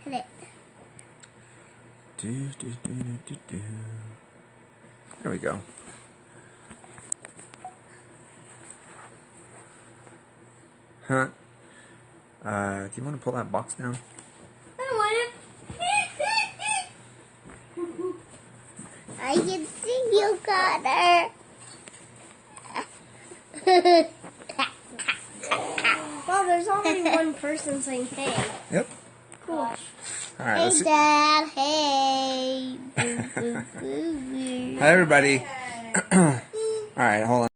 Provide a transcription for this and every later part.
Hit it. There we go. Huh? Do you want to pull that box down? I want it. I can see you, Connor. Well, there's only one person saying hey. Yep. Cool. All right. Hey, Dad. Hey. Boo, boo, boo, boo. Hi, everybody. All right, hold on.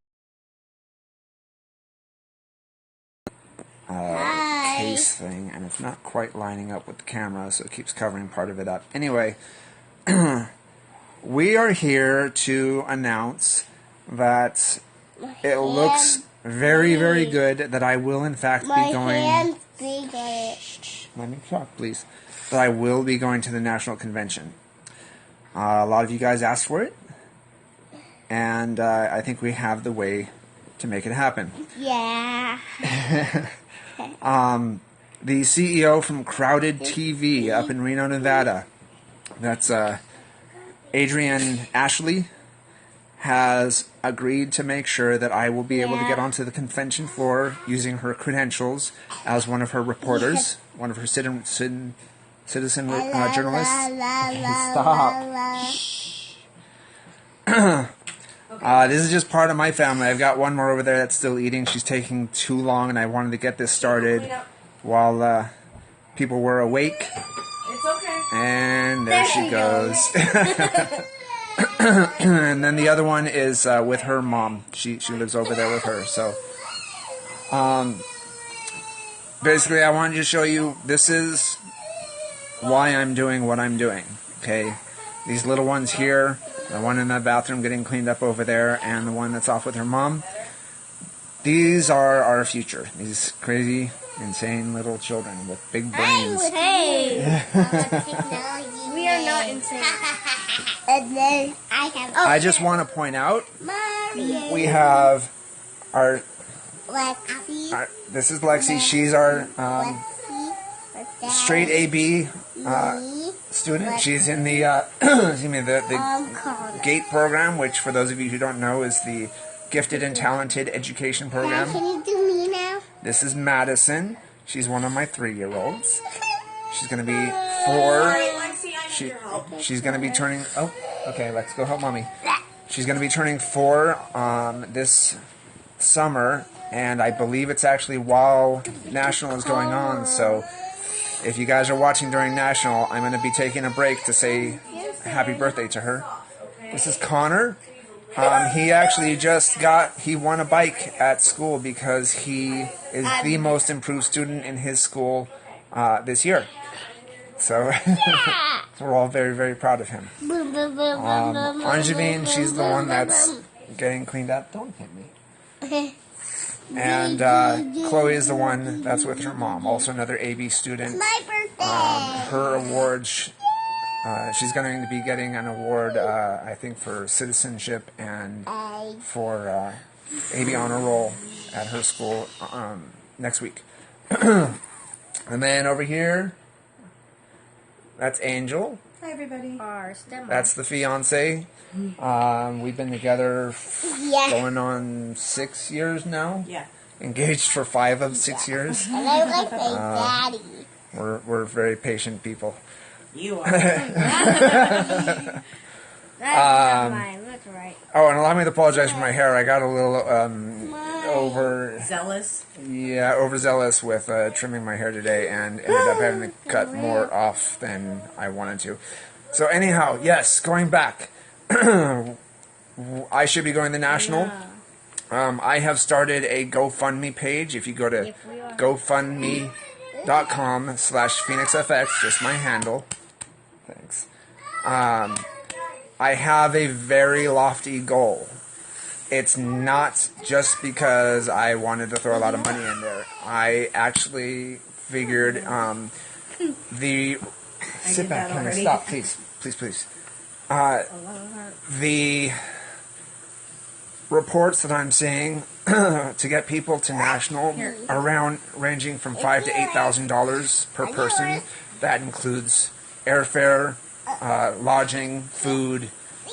Hi. Case thing, and it's not quite lining up with the camera, so it keeps covering part of it up. Anyway, we are here to announce that it looks very, very good that I will, in fact, My be going. hand's big on it. Let me talk, please. That I will be going to the national convention. A lot of you guys asked for it, and I think we have the way to make it happen. Yeah. The CEO from Crowded TV up in Reno, Nevada, that's Adrienne Ashley, has agreed to make sure that I will be able to get onto the convention floor using her credentials as one of her reporters, one of her citizen journalists. Stop. This is just part of my family. I've got one more over there that's still eating. She's taking too long, and I wanted to get this started while people were awake. It's okay. And there she goes. And then the other one is with her mom. She lives over there with her. So, basically, I wanted to show you, this is why I'm doing what I'm doing. Okay, these little ones here, the one in the bathroom getting cleaned up over there, and the one that's off with her mom. These are our future. These crazy, insane little children with big brains. Hey. We are not insane. And then I have. I just want to point out, Mario. we have our. Lexi. This is Lexi. She's our straight AB student. She's in the excuse me, the GATE program, which for those of you who don't know is the Gifted and Talented Education Program. Can you do me now? This is Madison. She's one of my 3-year-olds. She's going to be 4. She's going to be turning. Oh, okay. Let's go help mommy. She's going to be turning 4 this summer, and I believe it's actually while National is going on. So if you guys are watching during National, I'm going to be taking a break to say happy birthday to her. This is Connor. He actually he won a bike at school because he is the most improved student in his school this year. So we're all very, very proud of him. Anjavine, she's the one that's getting cleaned up. Don't hit me. And Chloe is the one that's with her mom, also another AB student. My birthday. Her award, she's going to be getting an award, I think, for citizenship and for AB honor roll at her school next week. And then over here, that's Angel. Hi, everybody. That's the fiance. We've been together going on 6 years now. Yeah. Engaged for 5 of 6 years. And I like my daddy. We're very patient people. You are. That's mine. That's right. Oh, and allow me to apologize for my hair. I got a little overzealous with trimming my hair today, and ended up having to cut more off than I wanted to. So anyhow, yes, going back, I should be going to National. I have started a GoFundMe page. If you go to GoFundMe.com/PhoenixFX, just my handle. Thanks. I have a very lofty goal. It's not just because I wanted to throw a lot of money in there. I actually figured sit back, Henry. Stop, please. The reports that I'm seeing to get people to National around ranging from $5,000 to $8,000 per person. That includes airfare, lodging, food,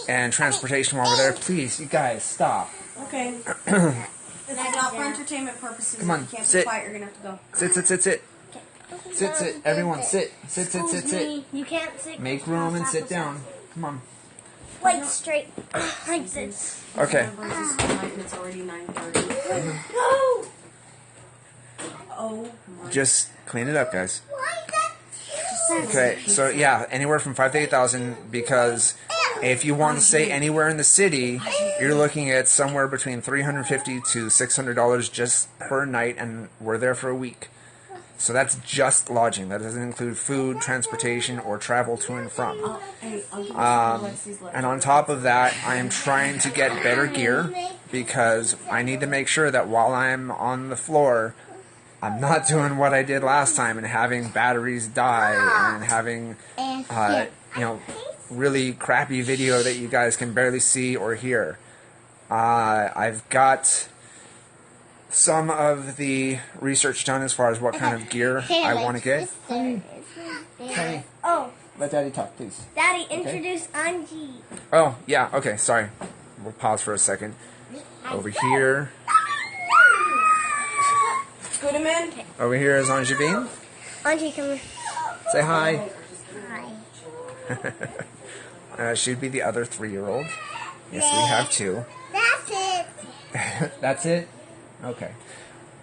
and transportation while we're there. Please, you guys, stop. Okay. It's not for entertainment purposes. Come on, You can't sit. be quiet. You're gonna have to go. Sit, sit, sit, sit. Sit, sit. Everyone, sit. Sit, sit, sit, sit. You can't sit. Make room and sit down. Come on. Like straight. Like this. Okay. It's already 9:30. No. Oh my. Just clean it up, guys. Why is that? Okay, so yeah, anywhere from 5,000 to 8,000, because if you want to stay anywhere in the city, you're looking at somewhere between $350 to $600 just per night, and we're there for a week. So that's just lodging. That doesn't include food, transportation, or travel to and from. Hey, I'll give you Lexi's And on top of that, I am trying to get better gear because I need to make sure that while I'm on the floor, I'm not doing what I did last time and having batteries die and having, really crappy video that you guys can barely see or hear. I've got some of the research done as far as what kind of gear I want to get. Hey. Oh, Let Daddy talk, please. Daddy, introduce Anji. Oh, yeah, okay, sorry. We'll pause for a second. Over here. Put him in. Over here is Angevine. Anji, come here. Say hi. Hi. She'd be the other 3-year-old. Yes, we have 2. That's it. That's it? Okay.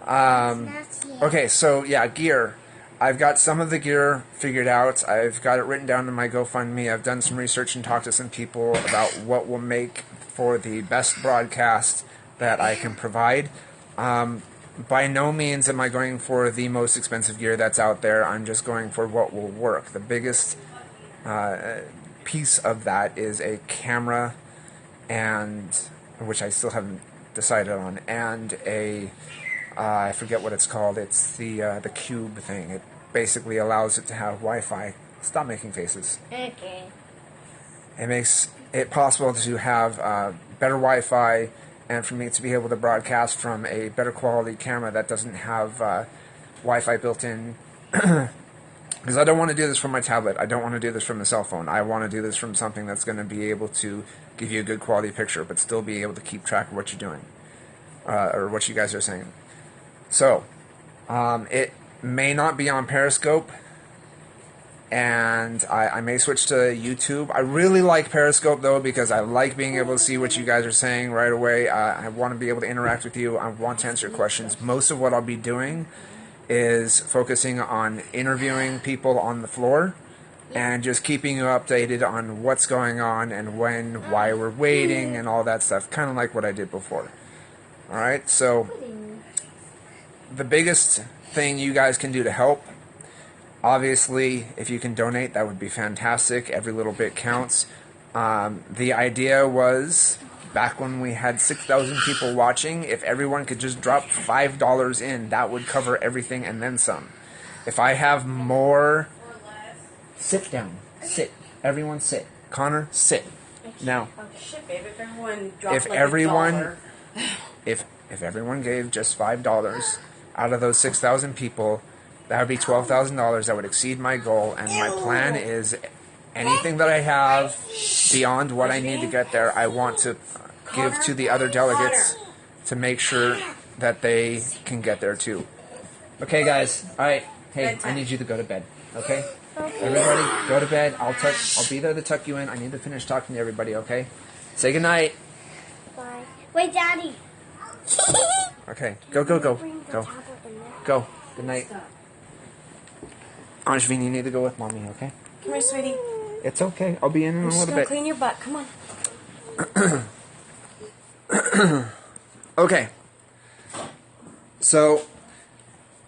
That's it. Okay, so yeah, gear. I've got some of the gear figured out. I've got it written down in my GoFundMe. I've done some research and talked to some people about what will make for the best broadcast that I can provide. By no means am I going for the most expensive gear that's out there. I'm just going for what will work. The biggest piece of that is a camera, and which I still haven't decided on, and a I forget what it's called. It's the cube thing. It basically allows it to have Wi-Fi. Stop making faces. Okay. It makes it possible to have better Wi-Fi, and for me to be able to broadcast from a better quality camera that doesn't have Wi-Fi built in. Because I don't want to do this from my tablet. I don't want to do this from the cell phone. I want to do this from something that's going to be able to give you a good quality picture, but still be able to keep track of what you're doing, or what you guys are saying. So, it may not be on Periscope, and I may switch to YouTube. I really like Periscope, though, because I like being able to see what you guys are saying right away. I want to be able to interact with you. I want to answer your questions. Most of what I'll be doing is focusing on interviewing people on the floor and just keeping you updated on what's going on and when, why we're waiting, and all that stuff. Kind of like what I did before. Alright, so the biggest thing you guys can do to help, obviously, if you can donate, that would be fantastic. Every little bit counts. The idea was, back when we had 6,000 people watching, if everyone could just drop $5 in, that would cover everything and then some. If I have more... Sit down. Sit. Everyone sit. Connor, sit. Now, Oh shit, babe! If everyone dropped if like everyone... $1. If everyone gave just $5 out of those 6,000 people, that would be $12,000. That would exceed my goal, and my plan is anything that I have beyond what I need to get there, I want to give to the other delegates to make sure that they can get there too. Okay, guys. All right. Hey, I need you to go to bed. Okay? Everybody, go to bed. I'll be there to tuck you in. I need to finish talking to everybody. Okay? Say goodnight. Bye. Wait, Daddy. Okay. Go. Go. Go. Go. Good night. Angevine, you need to go with Mommy, okay? Come here, sweetie. It's okay. I'll be in a I'm just little gonna bit. clean your butt. Come on. Okay. So,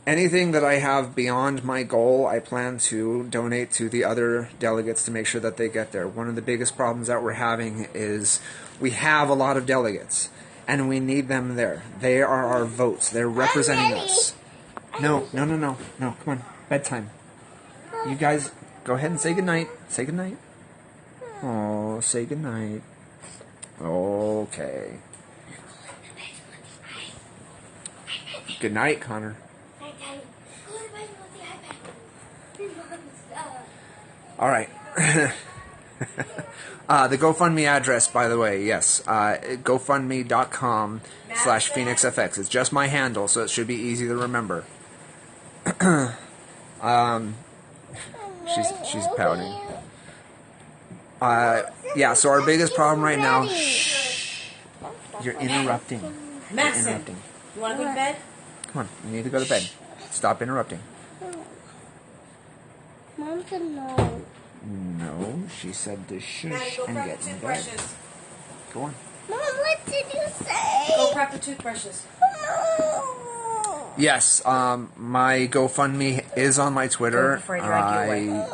anything that I have beyond my goal, I plan to donate to the other delegates to make sure that they get there. One of the biggest problems that we're having is we have a lot of delegates, and we need them there. They are our votes. They're representing us. No, come on. Bedtime. You guys, go ahead and say goodnight. Say goodnight. Oh, say goodnight. Okay. Good night, Connor. Go to bed with the iPad. Mom's stuff. All right. The GoFundMe address, by the way, yes, GoFundMe.com/PhoenixFX. It's just my handle, so it should be easy to remember. She's pouting. Yeah, so our biggest problem right now... Shh. You're interrupting. Madison, You're interrupting. you want to go to bed? Come on, you need to go to bed. Stop interrupting. Mom said no. No, she said to shush Maddie, go and prep get the in bed. toothbrushes. Go on. Mom, what did you say? Go prep the toothbrushes. No. Yes, my GoFundMe is on my Twitter. Before I drag you away.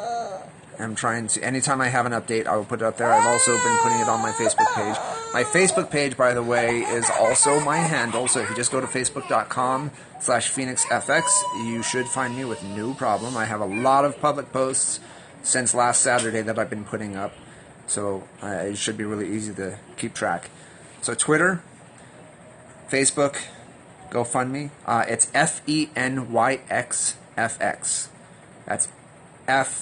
I'm trying to, anytime I have an update, I will put it up there. I've also been putting it on my Facebook page. My Facebook page, by the way, is also my handle, so if you just go to facebook.com/PhoenixFX, you should find me with no problem. I have a lot of public posts since last Saturday that I've been putting up, so it should be really easy to keep track. So Twitter, Facebook, GoFundMe, it's FENYXFX. That's FENYXFX.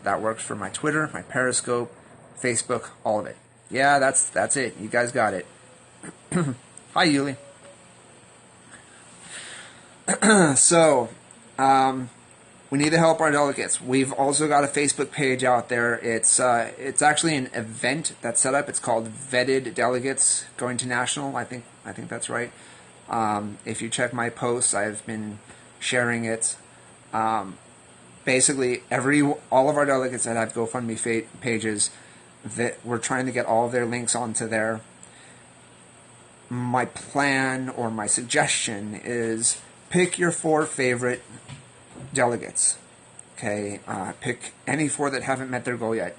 That works for my Twitter, my Periscope, Facebook, all of it. Yeah, that's it. You guys got it. Hi, Yuli. So, we need to help our delegates. We've also got a Facebook page out there. It's actually an event that's set up. It's called Vetted Delegates Going to National. I think that's right. If you check my posts, I've been sharing it. Basically, all of our delegates that have GoFundMe pages, that we're trying to get all of their links onto there. My plan or my suggestion is pick your 4 favorite delegates. Okay, pick any 4 that haven't met their goal yet.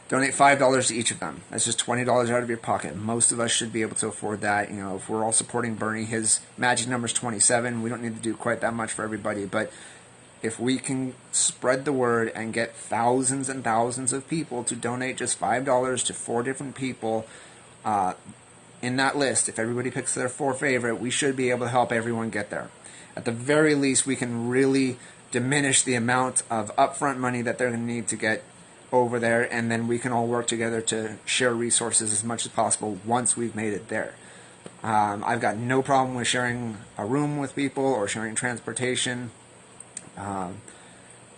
Donate $5 to each of them. That's just $20 out of your pocket. Most of us should be able to afford that. You know, if we're all supporting Bernie, his magic number is 27. We don't need to do quite that much for everybody, but if we can spread the word and get thousands and thousands of people to donate just $5 to 4 different people in that list, if everybody picks their 4 favorite, we should be able to help everyone get there. At the very least, we can really diminish the amount of upfront money that they're going to need to get over there, and then we can all work together to share resources as much as possible once we've made it there. I've got no problem with sharing a room with people or sharing transportation. You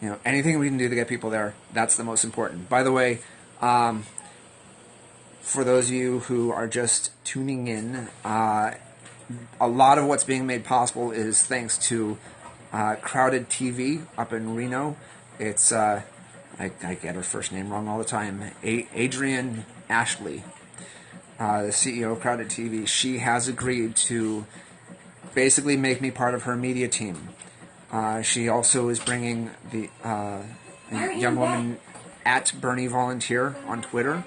know, anything we can do to get people there, that's the most important. By the way, for those of you who are just tuning in, a lot of what's being made possible is thanks to Crowded TV up in Reno. It's I get her first name wrong all the time. Adrienne Ashley, the CEO of Crowded TV. She has agreed to basically make me part of her media team. She also is bringing the young woman at Bernie Volunteer on Twitter.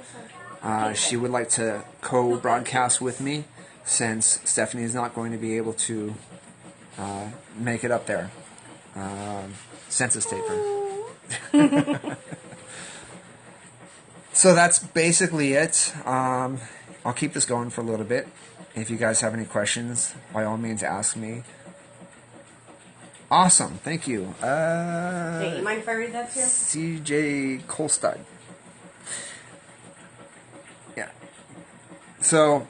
She would like to co-broadcast with me since Stephanie is not going to be able to make it up there. Census taker. So that's basically it. I'll keep this going for a little bit. If you guys have any questions, by all means ask me. Awesome, thank you. Hey, you mind if I read that too? CJ Kolstad. Yeah. So,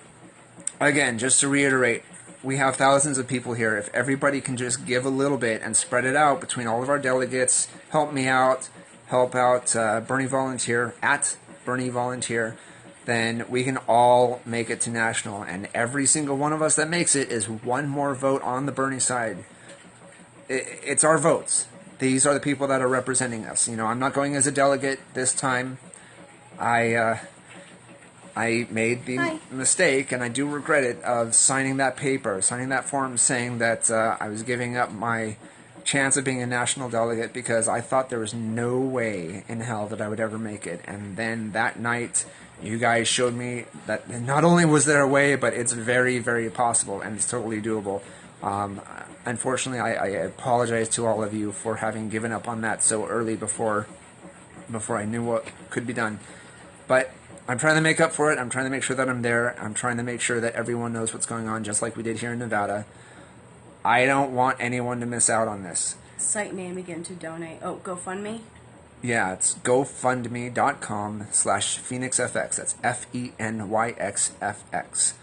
again, just to reiterate, we have thousands of people here. If everybody can just give a little bit and spread it out between all of our delegates, help me out, help out Bernie Volunteer, at Bernie Volunteer, then we can all make it to national. And every single one of us that makes it is one more vote on the Bernie side. It's our votes. These are the people that are representing us. You know, I'm not going as a delegate this time. I made the mistake, and I do regret it, of signing that paper, signing that form saying that I was giving up my chance of being a national delegate because I thought there was no way in hell that I would ever make it. And then that night, you guys showed me that not only was there a way, but it's very, very possible, and it's totally doable. Unfortunately, I apologize to all of you for having given up on that so early before I knew what could be done. But I'm trying to make up for it. I'm trying to make sure that I'm there. I'm trying to make sure that everyone knows what's going on, just like we did here in Nevada. I don't want anyone to miss out on this. Site name again to donate. Oh, GoFundMe? Yeah, it's gofundme.com/PhoenixFX. That's FENYXFX.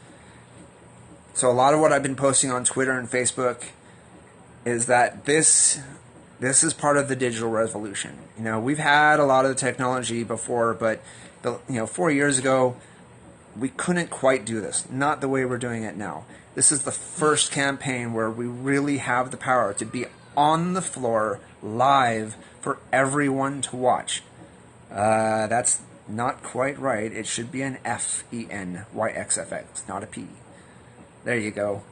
So a lot of what I've been posting on Twitter and Facebook is that this is part of the digital revolution. You know, we've had a lot of the technology before, but 4 years ago, we couldn't quite do this. Not the way we're doing it now. This is the first campaign where we really have the power to be on the floor live for everyone to watch. That's not quite right. It should be an FENYXFX, not a P. There you go.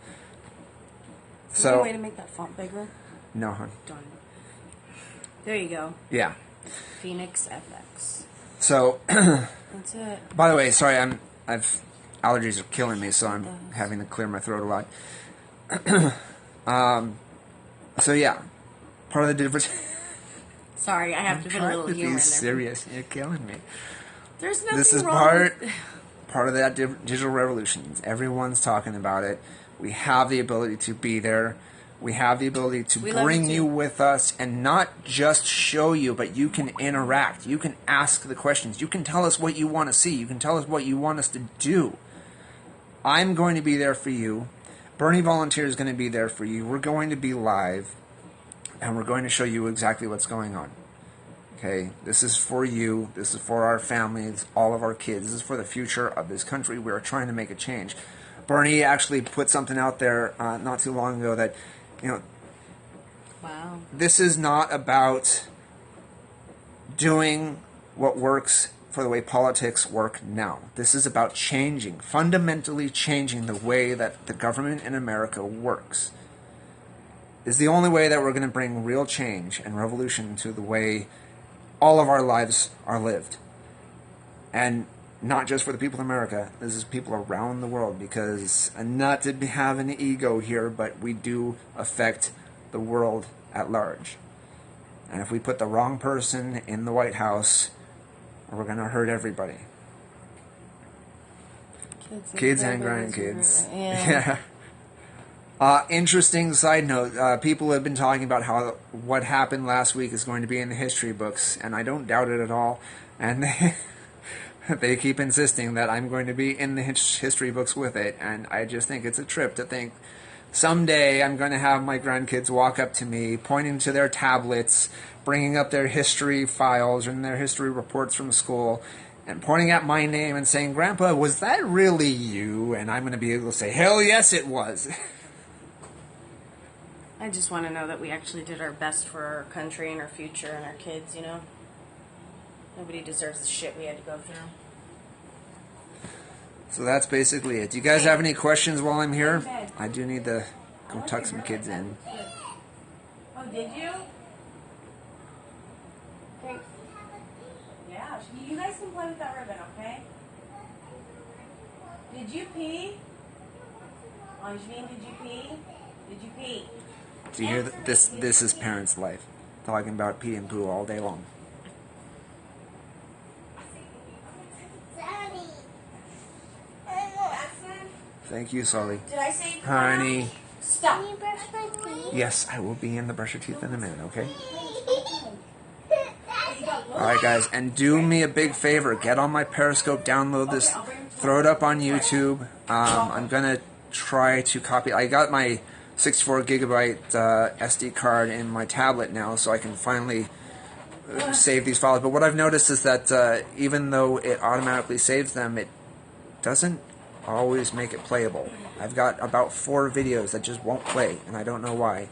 Is there a way to make that font bigger? No, hon. Done. There you go. Yeah. Phoenix FX. So, that's it. By the way, sorry, allergies are killing me, so I'm having to clear my throat a lot. So yeah, part of the difference. Sorry, I have to put a little humor in there. Serious, you're killing me. There's nothing This is wrong part of that digital revolution. Everyone's talking about it. We have the ability to be there. We have the ability to bring you with us and not just show you, but you can interact. You can ask the questions. You can tell us what you want to see. You can tell us what you want us to do. I'm going to be there for you. Bernie Volunteer is going to be there for you. We're going to be live, and we're going to show you exactly what's going on. Okay? This is for you. This is for our families, all of our kids. This is for the future of this country. We are trying to make a change. Bernie actually put something out there not too long ago that, wow. This is not about doing what works for the way politics work now. This is about fundamentally changing the way that the government in America works. It's the only way that we're going to bring real change and revolution to the way all of our lives are lived. And not just for the people in America, this is people around the world, because, and not to have an ego here, but we do affect the world at large. And if we put the wrong person in the White House, we're going to hurt everybody. Kids and grandkids. Yeah. Interesting side note, people have been talking about how what happened last week is going to be in the history books, and I don't doubt it at all. And they keep insisting that I'm going to be in the history books with it, and I just think it's a trip to think someday I'm going to have my grandkids walk up to me, pointing to their tablets, bringing up their history files and their history reports from school, and pointing at my name and saying, "Grandpa, was that really you?" And I'm going to be able to say, "Hell yes, it was." I just want to know that we actually did our best for our country and our future and our kids, Nobody deserves the shit we had to go through. So that's basically it. Do you guys have any questions while I'm here? I do need to go tuck some kids in. Oh, did you? Yeah, you guys can play with that ribbon, okay? Did you pee? Angeline, did you pee? Did you pee? Do you hear that? This is parents' life. Talking about pee and poo all day long. Thank you, Sully. Did I say Honey. Stop. Can you brush my teeth? Yes, I will be in the brush your teeth in a minute, okay? Alright, guys, and do me a big favor. Get on my Periscope, download this, throw it up on YouTube. I'm going to try to copy. I got my 64 gigabyte SD card in my tablet now, so I can finally save these files. But what I've noticed is that even though it automatically saves them, it doesn't always make it playable. I've got about 4 videos that just won't play, and I don't know why.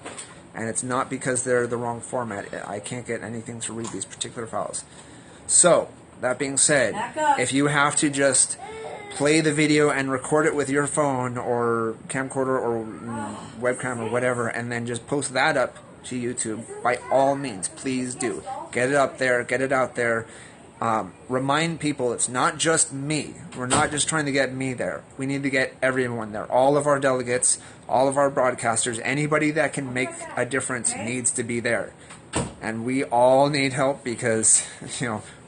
And it's not because they're the wrong format. I can't get anything to read these particular files. So, that being said, if you have to just play the video and record it with your phone or camcorder or webcam or whatever, and then just post that up to YouTube, by all means, please do. Get it up there, get it out there. Remind people it's not just me. We're not just trying to get me there. We need to get everyone there. All of our delegates, all of our broadcasters, anybody that can make a difference needs to be there. And we all need help because,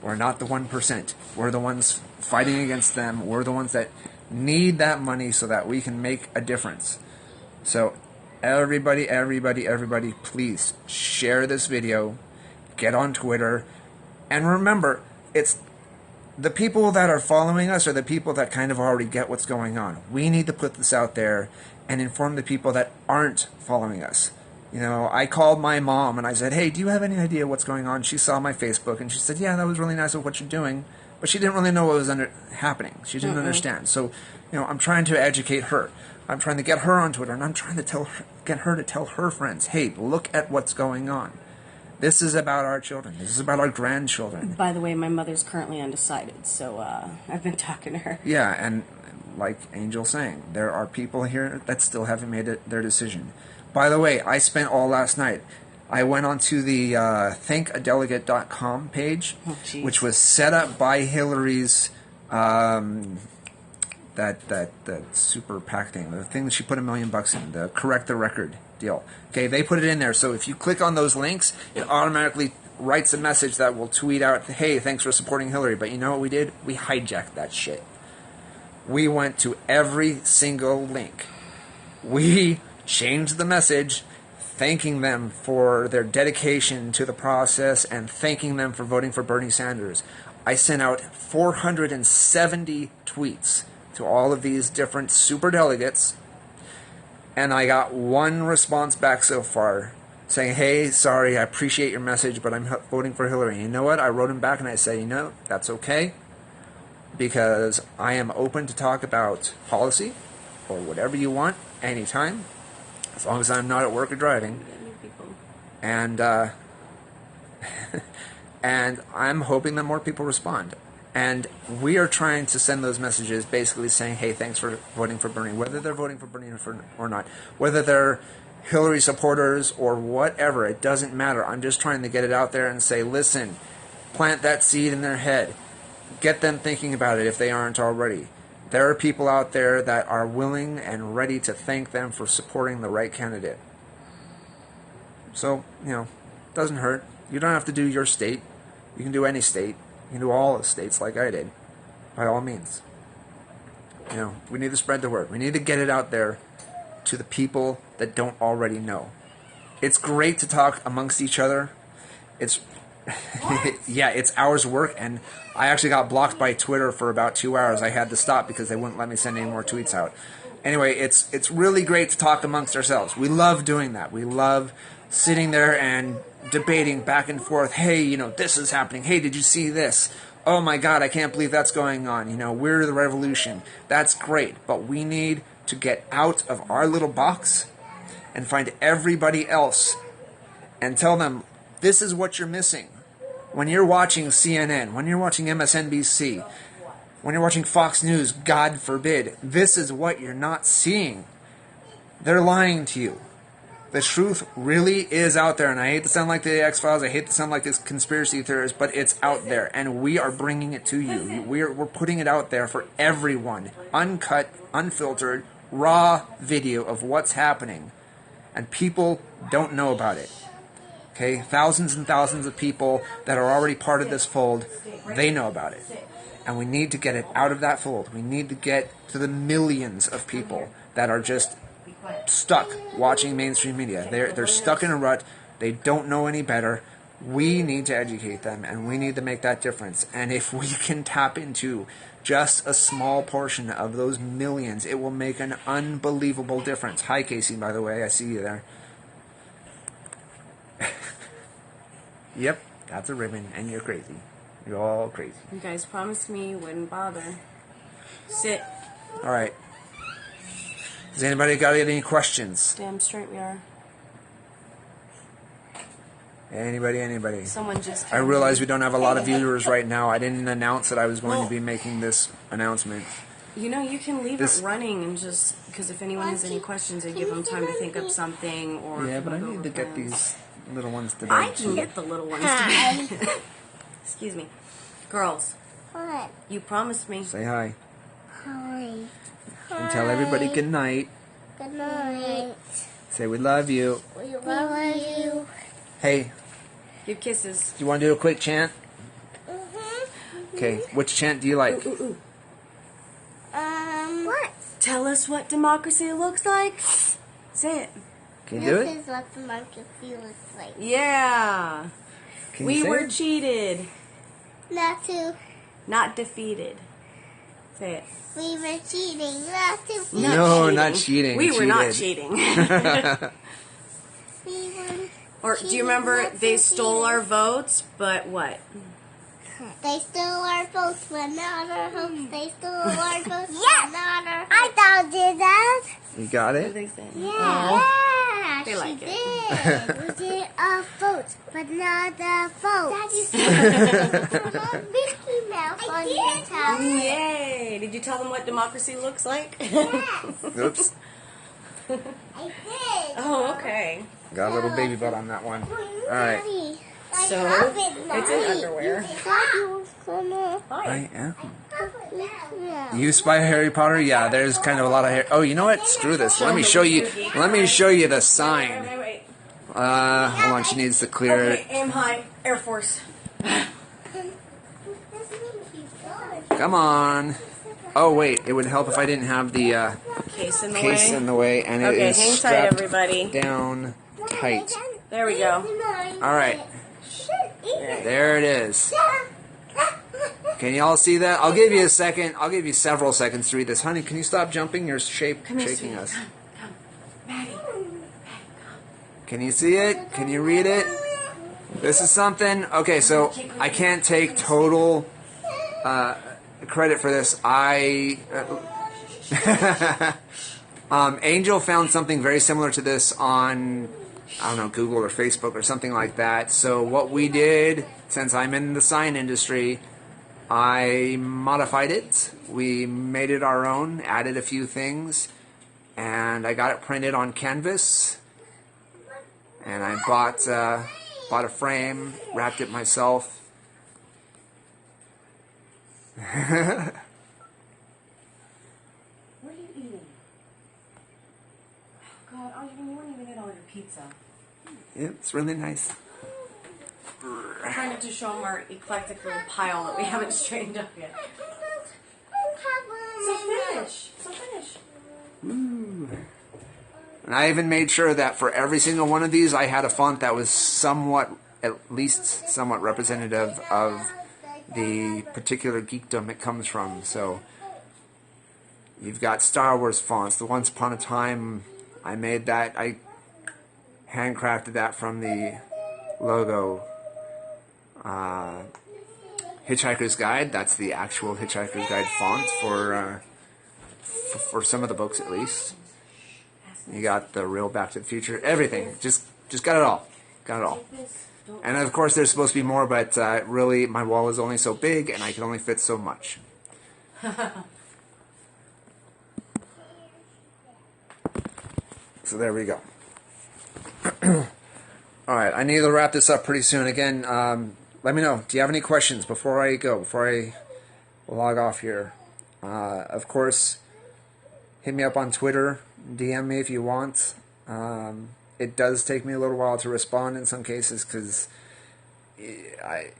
we're not the 1%. We're the ones fighting against them. We're the ones that need that money so that we can make a difference. So, everybody, please share this video, get on Twitter, and remember, it's the people that are following us are the people that kind of already get what's going on. We need to put this out there and inform the people that aren't following us. You know, I called my mom and I said, hey, do you have any idea what's going on? She saw my Facebook and she said, yeah, that was really nice of what you're doing. But she didn't really know what was happening. She didn't understand. So, you know, I'm trying to educate her. I'm trying to get her on Twitter, and I'm trying to get her to tell her friends, hey, look at what's going on. This is about our children. This is about our grandchildren. By the way, my mother's currently undecided, so I've been talking to her. Yeah, and like Angel saying, there are people here that still haven't made their decision. By the way, I spent all last night. I went onto the thankadelegate.com page, which was set up by Hillary's that super PAC thing, the thing that she put $1 million in, the Correct the Record deal. Okay, they put it in there. So if you click on those links, it automatically writes a message that will tweet out, hey, thanks for supporting Hillary. But you know what we did? We hijacked that shit. We went to every single link. We changed the message, thanking them for their dedication to the process and thanking them for voting for Bernie Sanders. I sent out 470 tweets to all of these different super delegates, and I got one response back so far saying, hey, sorry, I appreciate your message, but I'm voting for Hillary. And you know what? I wrote him back and I said, you know, that's okay, because I am open to talk about policy or whatever you want anytime, as long as I'm not at work or driving. And and I'm hoping that more people respond. And we are trying to send those messages basically saying, hey, thanks for voting for Bernie, whether they're voting for Bernie or not, whether they're Hillary supporters or whatever, it doesn't matter. I'm just trying to get it out there and say, listen, plant that seed in their head. Get them thinking about it if they aren't already. There are people out there that are willing and ready to thank them for supporting the right candidate. So, you know, it doesn't hurt. You don't have to do your state. You can do any state. You can do all the states like I did, by all means. You know, we need to spread the word. We need to get it out there to the people that don't already know. It's great to talk amongst each other. It's yeah, it's hours of work, and I actually got blocked by Twitter for about 2 hours. I had to stop because they wouldn't let me send any more tweets out. Anyway, it's really great to talk amongst ourselves. We love doing that. We love sitting there and debating back and forth. Hey, you know, this is happening. Hey, did you see this? Oh my God, I can't believe that's going on. You know, we're the revolution. That's great, but we need to get out of our little box and find everybody else and tell them, this is what you're missing. When you're watching CNN, when you're watching MSNBC, when you're watching Fox News, God forbid, this is what you're not seeing. They're lying to you. The truth really is out there, and I hate to sound like the X-Files, I hate to sound like this conspiracy theorist, but it's out there, and we are bringing it to you. We're putting it out there for everyone. Uncut, unfiltered, raw video of what's happening, and people don't know about it. Okay, thousands and thousands of people that are already part of this fold, they know about it. And we need to get it out of that fold. We need to get to the millions of people that are just stuck watching mainstream media. They're stuck in a rut. They don't know any better. We need to educate them, and we need to make that difference. And if we can tap into just a small portion of those millions, it will make an unbelievable difference. Hi, Casey, by the way. I see you there. Yep, that's a ribbon, and you're crazy. You're all crazy. You guys promised me you wouldn't bother. Sit. All right. Has anybody got any questions? Damn straight we are. Anybody? Someone just... I realize we don't have a lot of viewers right now. I didn't announce that I was going to be making this announcement. You know, you can leave it running and just... Because if anyone has any questions, I give them time to think of something or... Yeah, but I need to get these little ones to bed. I can get the little ones to bed. Excuse me. Girls. What? You promised me. Say hi. Hi. And tell everybody good night. Good night. Say we love you. We love you. Hey, Give kisses. do you want to do a quick chant? Okay, which chant do you like? What? Tell us what democracy looks like. Say it. Can you do This it? is what the monkey looks like. Yeah. Can you We say were it? cheated, Not to. not defeated. Say it. We were cheating. Not to. No, not cheating. We were not Cheated. cheating. We were. Or do you remember they stole our votes, but what? They stole our votes, but not our hopes. They stole our votes, but not our hopes. I thought did that. You got What it? did they say? Yeah, They she like it. did. We did our votes, but not the votes. Mickey Mouse on the tower. Yay! Did you tell them what democracy looks like? Oops. I did. Oh, okay. Got a little baby butt on that one. All right. So, it's in underwear. I am. Used by Harry Potter? Yeah, there's kind of a lot of hair. Oh, you know what? Screw this. Let me show you. Let me show you the sign. Wait. Hold on. She needs to clear Okay, it. aim high. Air Force. Come on. Oh wait, it would help if I didn't have the Case in the case way. in the way, and it Okay, is hang tight, strapped everybody. down tight. There we go. All right, there it is. Can you all see that? I'll give you a second. I'll give you several seconds to read this. Honey, can you stop jumping? You're shaking sweetie. us. Come. Maddie. Can you see it? Can you read it? This is something. Okay, so I can't take total credit for this. Angel found something very similar to this on, I don't know, Google or Facebook or something like that. So what we did, since I'm in the sign industry, I modified it. We made it our own, added a few things, and I got it printed on canvas. And I bought a frame, wrapped it myself. What are you eating? God, you weren't even in all your pizza. Yeah, it's really nice. I'm trying to show them our eclectic little pile that we haven't straightened up yet. So finish. And I even made sure that for every single one of these, I had a font that was somewhat, at least somewhat representative of the particular geekdom it comes from. So you've got Star Wars fonts. The Once Upon a Time, I made that. I handcrafted that from the logo. Hitchhiker's Guide. That's the actual Hitchhiker's Guide font for some of the books, at least. You got the real Back to the Future. Everything. Just got it all. Got it all. And of course, there's supposed to be more, but really, my wall is only so big, and I can only fit so much. So there we go. Alright, I need to wrap this up pretty soon. Again, let me know. Do you have any questions before I go, before I log off here? Of course, hit me up on Twitter. DM me if you want. It does take me a little while to respond in some cases because I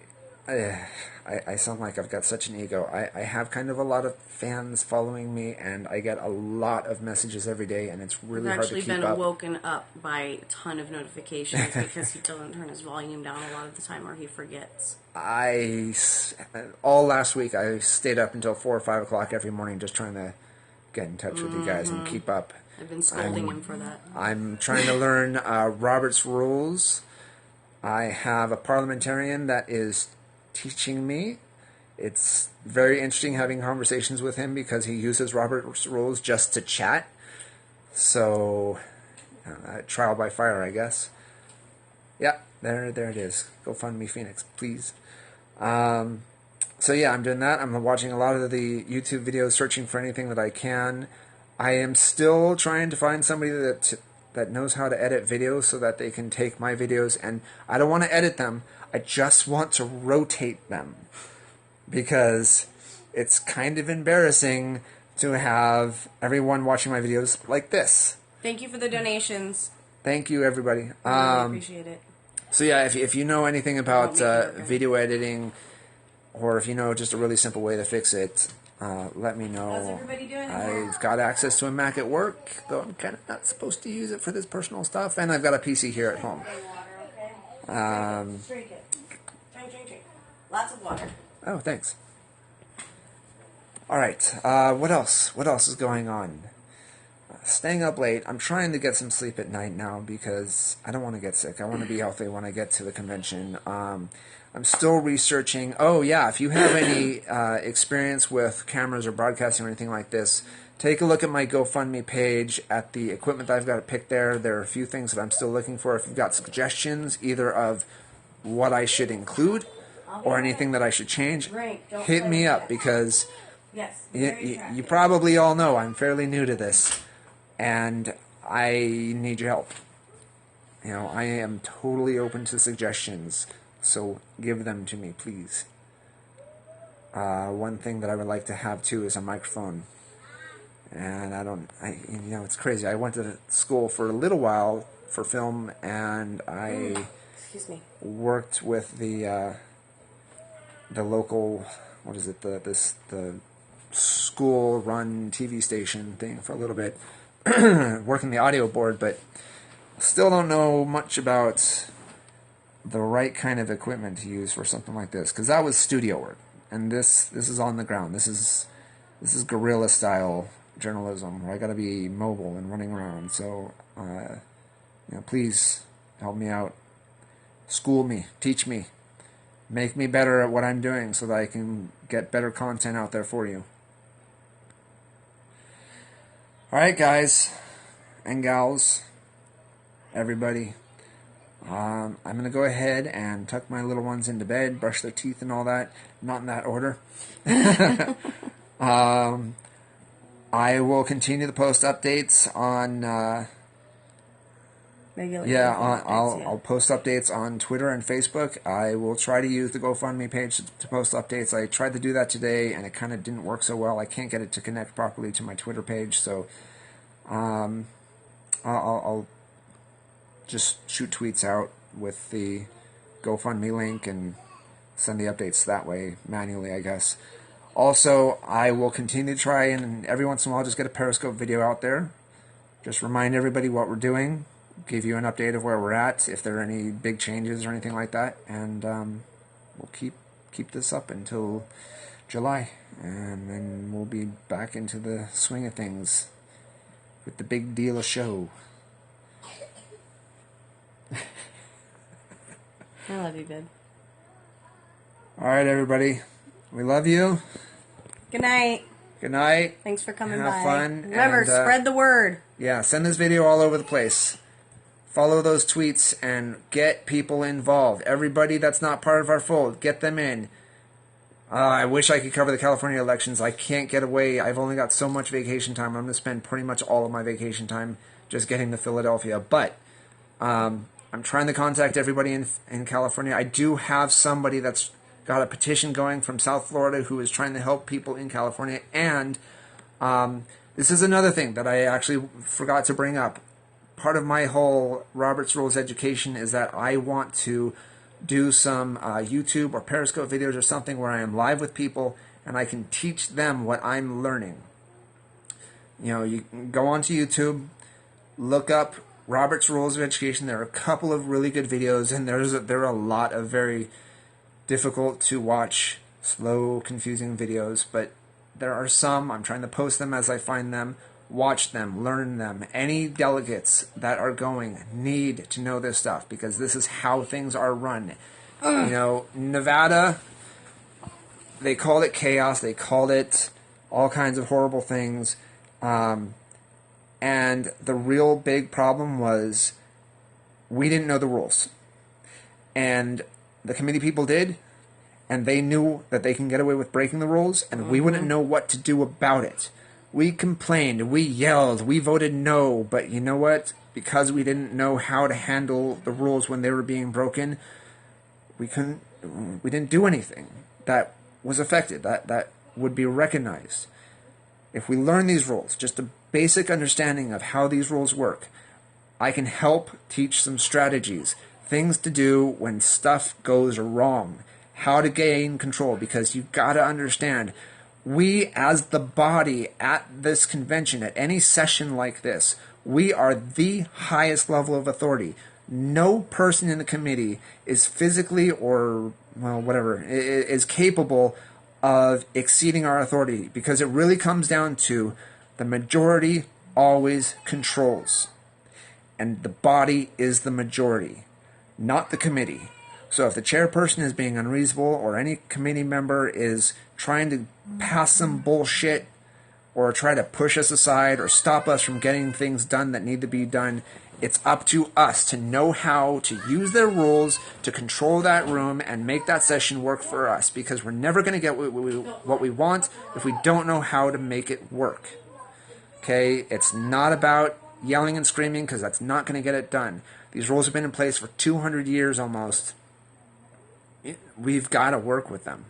sound like I've got such an ego. I have kind of a lot of fans following me, and I get a lot of messages every day, and it's really hard to keep up. I've actually been woken up by a ton of notifications because he doesn't turn his volume down a lot of the time, or he forgets. All last week, I stayed up until 4 or 5 o'clock every morning just trying to get in touch with you guys and keep up. I've been scolding him for that. I'm trying to learn Robert's rules. I have a parliamentarian that is teaching me. It's very interesting having conversations with him because he uses Robert's rules just to chat. So, trial by fire, I guess. Yeah, there it is. Go fund me, Phoenix, please. So yeah, I'm doing that. I'm watching a lot of the YouTube videos, searching for anything that I can. I am still trying to find somebody that knows how to edit videos so that they can take my videos, and I don't want to edit them. I just want to rotate them because it's kind of embarrassing to have everyone watching my videos like this. Thank you for the donations. Thank you, everybody. I really appreciate it. So yeah, if you know anything about video editing, or if you know just a really simple way to fix it, let me know. How's everybody doing? I've got access to a Mac at work, though I'm kind of not supposed to use it for this personal stuff, and I've got a PC here at home. Drink it. Drink. Lots of water. Oh, thanks. All right. What else? What else is going on? Staying up late. I'm trying to get some sleep at night now because I don't want to get sick. I want to be healthy when I get to the convention. I'm still researching. Oh, yeah, if you have any experience with cameras or broadcasting or anything like this, take a look at my GoFundMe page at the equipment that I've got picked there. There are a few things that I'm still looking for. If you've got suggestions, either of what I should include or anything that I should change, hit me up because you probably all know I'm fairly new to this and I need your help. You know, I am totally open to suggestions, so give them to me, please. One thing that I would like to have too is a microphone. And it's crazy. I went to school for a little while for film, and I worked with the local, what is it, the school-run TV station thing for a little bit, working the audio board, but still don't know much about the right kind of equipment to use for something like this, because that was studio work, and this is on the ground. This is guerrilla style journalism where I got to be mobile and running around. So, please help me out, school me, teach me, make me better at what I'm doing so that I can get better content out there for you. All right, guys and gals, everybody. I'm going to go ahead and tuck my little ones into bed, brush their teeth and all that. Not in that order. I will continue to post updates on... I'll post updates on Twitter and Facebook. I will try to use the GoFundMe page to post updates. I tried to do that today, and it kind of didn't work so well. I can't get it to connect properly to my Twitter page, so I'll just shoot tweets out with the GoFundMe link and send the updates that way, manually, I guess. Also, I will continue to try and every once in a while just get a Periscope video out there. Just remind everybody what we're doing, give you an update of where we're at, if there are any big changes or anything like that, and we'll keep this up until July, and then we'll be back into the swing of things with the big deal of show. I love you, babe. All right, everybody. We love you. Good night. Good night. Thanks for coming by. Have fun. Remember, spread the word. Yeah, send this video all over the place. Follow those tweets and get people involved. Everybody that's not part of our fold, get them in. I wish I could cover the California elections. I can't get away. I've only got so much vacation time. I'm going to spend pretty much all of my vacation time just getting to Philadelphia. But I'm trying to contact everybody in California. I do have somebody that's got a petition going from South Florida who is trying to help people in California. And this is another thing that I actually forgot to bring up. Part of my whole Robert's Rules education is that I want to do some YouTube or Periscope videos or something where I am live with people and I can teach them what I'm learning. You know, you can go onto YouTube, look up Robert's Rules of Education. There are a couple of really good videos, and there are a lot of very difficult to watch, slow, confusing videos, but there are some. I'm trying to post them as I find them. Watch them, learn them. Any delegates that are going need to know this stuff because this is how things are run. You know, Nevada, they called it chaos. They called it all kinds of horrible things. And the real big problem was we didn't know the rules. And the committee people did, and they knew that they can get away with breaking the rules, and we wouldn't know what to do about it. We complained, we yelled, we voted no, but you know what? Because we didn't know how to handle the rules when they were being broken, we didn't do anything that was affected, that would be recognized. If we learn these rules, just a basic understanding of how these rules work, I can help teach some strategies, things to do when stuff goes wrong, how to gain control, because you've got to understand We, as the body at this convention, at any session like this, we are the highest level of authority. No person in the committee is physically or, well, whatever, is capable of exceeding our authority, because it really comes down to the majority always controls. And the body is the majority, not the committee. So if the chairperson is being unreasonable, or any committee member is trying to pass some bullshit or try to push us aside or stop us from getting things done that need to be done, it's up to us to know how to use their rules to control that room and make that session work for us, because we're never going to get what we want if we don't know how to make it work. Okay? It's not about yelling and screaming, because that's not going to get it done. These rules have been in place for 200 years almost. We've got to work with them.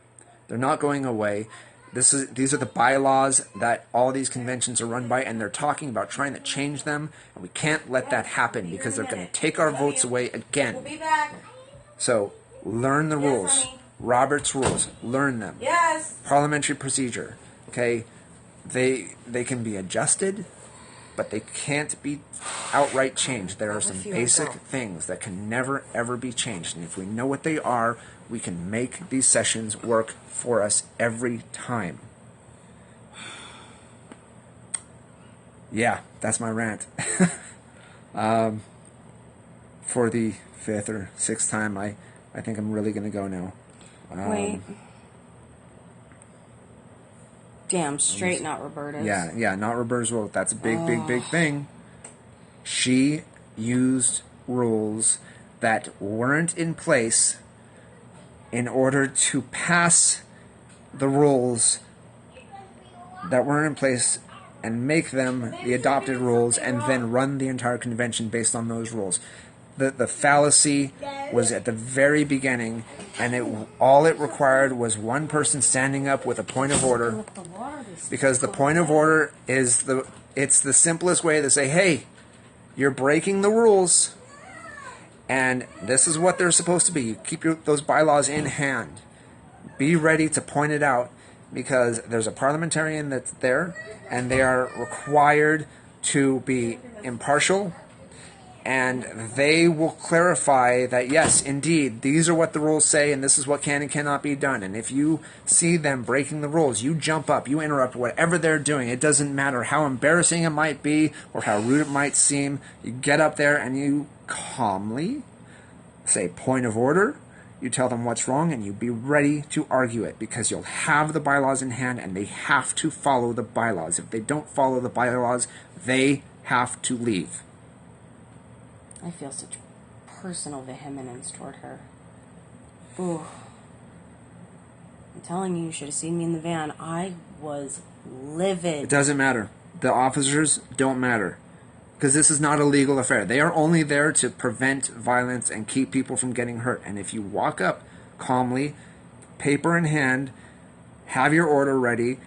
They're not going away. These are the bylaws that all these conventions are run by, and they're talking about trying to change them, and we can't let that happen, because they're going to take our votes away again. We'll be back. So, learn the rules. Honey. Robert's rules. Learn them. Yes. Parliamentary procedure. Okay? They can be adjusted, but they can't be outright changed. There are some basic things that can never, ever be changed. And if we know what they are, we can make these sessions work for us every time. Yeah, that's my rant. For the 5th or 6th time, I think I'm really going to go now. Wait. Damn straight, not Roberta's. Yeah, not Roberta's rule. That's a big thing. She used rules that weren't in place in order to pass the rules that weren't in place and make them the adopted rules, and then run the entire convention based on those rules. The fallacy was at the very beginning, and all it required was one person standing up with a point of order, because the point of order is it's the simplest way to say, hey, you're breaking the rules, and this is what they're supposed to be. You keep those bylaws in hand. Be ready to point it out, because there's a parliamentarian that's there, and they are required to be impartial, and they will clarify that, yes, indeed, these are what the rules say, and this is what can and cannot be done. And if you see them breaking the rules, you jump up, you interrupt whatever they're doing. It doesn't matter how embarrassing it might be or how rude it might seem. You get up there and you calmly say, point of order. You tell them what's wrong, and you be ready to argue it, because you'll have the bylaws in hand, and they have to follow the bylaws. If they don't follow the bylaws, they have to leave. I feel such personal vehemence toward her. Ooh. I'm telling you, you should have seen me in the van. I was livid. It doesn't matter. The officers don't matter, because this is not a legal affair. They are only there to prevent violence and keep people from getting hurt. And if you walk up calmly, paper in hand, have your order ready,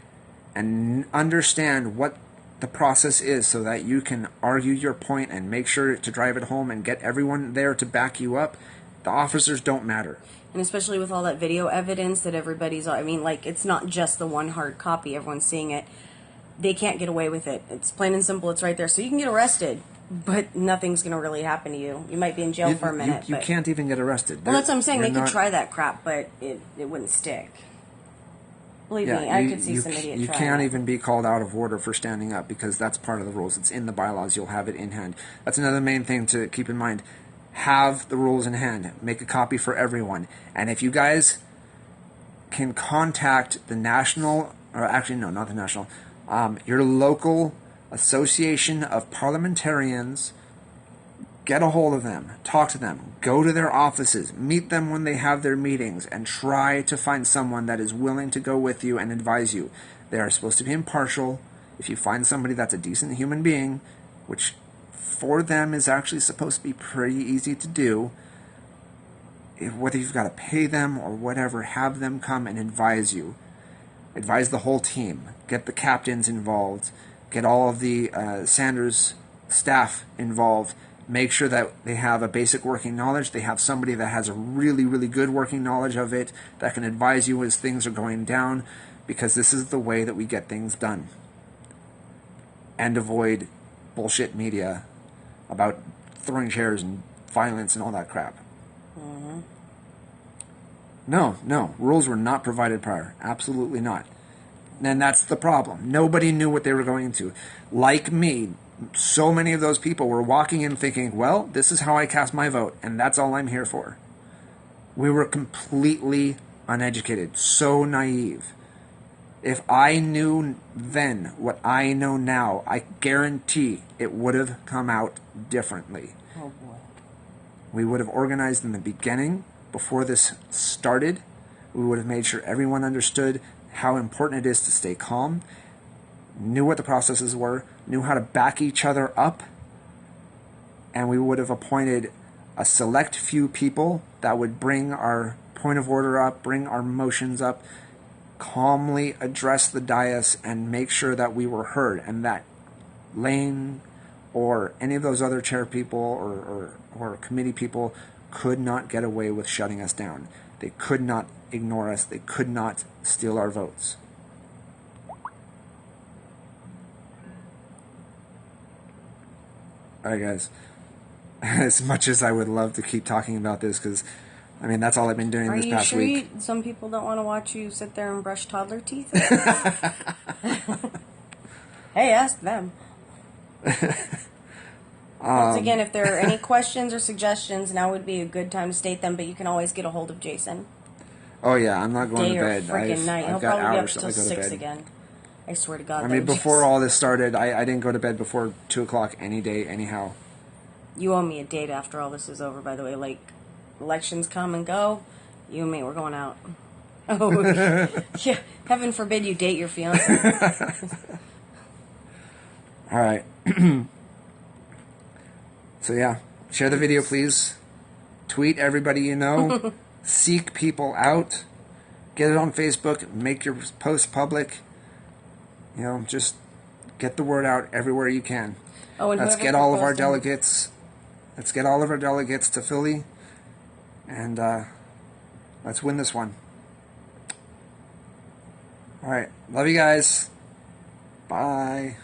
and understand what the process is, so that you can argue your point and make sure to drive it home and get everyone there to back you up, the officers don't matter. And especially with all that video evidence that everybody's, I mean, like, it's not just the one hard copy, everyone's seeing it. They can't get away with it. It's plain and simple, it's right there. So you can get arrested, but nothing's going to really happen to you. You might be in jail for a minute. You can't even get arrested. Well, that's what I'm saying. They could try that crap, but it wouldn't stick. Believe me, I could see some idiot trying. You can't even be called out of order for standing up, because that's part of the rules. It's in the bylaws. You'll have it in hand. That's another main thing to keep in mind. Have the rules in hand. Make a copy for everyone. And if you guys can contact the national, or actually no, not the national, your local association of parliamentarians, get a hold of them, talk to them, go to their offices, meet them when they have their meetings, and try to find someone that is willing to go with you and advise you. They are supposed to be impartial. If you find somebody that's a decent human being, which for them is actually supposed to be pretty easy to do, whether you've got to pay them or whatever, have them come and advise you. Advise the whole team. Get the captains involved. Get all of the Sanders staff involved. Make sure that they have a basic working knowledge. They have somebody that has a really, really good working knowledge of it that can advise you as things are going down. because this is the way that we get things done. And avoid bullshit media about throwing chairs and violence and all that crap. No, rules were not provided prior. Absolutely not. And that's the problem. Nobody knew what they were going into. Like me, so many of those people were walking in thinking, well, this is how I cast my vote, and that's all I'm here for. We were completely uneducated, so naive. If I knew then what I know now, I guarantee it would have come out differently. Oh boy. We would have organized in the beginning, before this started. We would have made sure everyone understood how important it is to stay calm, knew what the processes were, knew how to back each other up, and we would have appointed a select few people that would bring our point of order up, bring our motions up, calmly address the dais, and make sure that we were heard, and that Lane or any of those other chair people or committee people could not get away with shutting us down. They could not ignore us. They could not steal our votes. All right, guys. As much as I would love to keep talking about this, because, I mean, that's all I've been doing this past week. Some people don't want to watch you sit there and brush toddler teeth? Hey, ask them. Once again, if there are any questions or suggestions, now would be a good time to state them, but you can always get a hold of Jason. Oh, yeah, I'm not going Day to bed. or freaking night. He'll I've got probably be up hours till till I go to 6 bed. again. I swear to God. I mean, before all this started, I didn't go to bed before 2 o'clock any day, anyhow. You owe me a date after all this is over, by the way. Like, elections come and go. You and me, we're going out. Oh, yeah. Heaven forbid you date your fiance. All right. So, yeah. Share the video, please. Tweet everybody you know. Seek people out. Get it on Facebook. Make your posts public. You know, just get the word out everywhere you can. Oh, and Let's get all of our delegates. Let's get all of our delegates to Philly. And let's win this one. All right. Love you guys. Bye.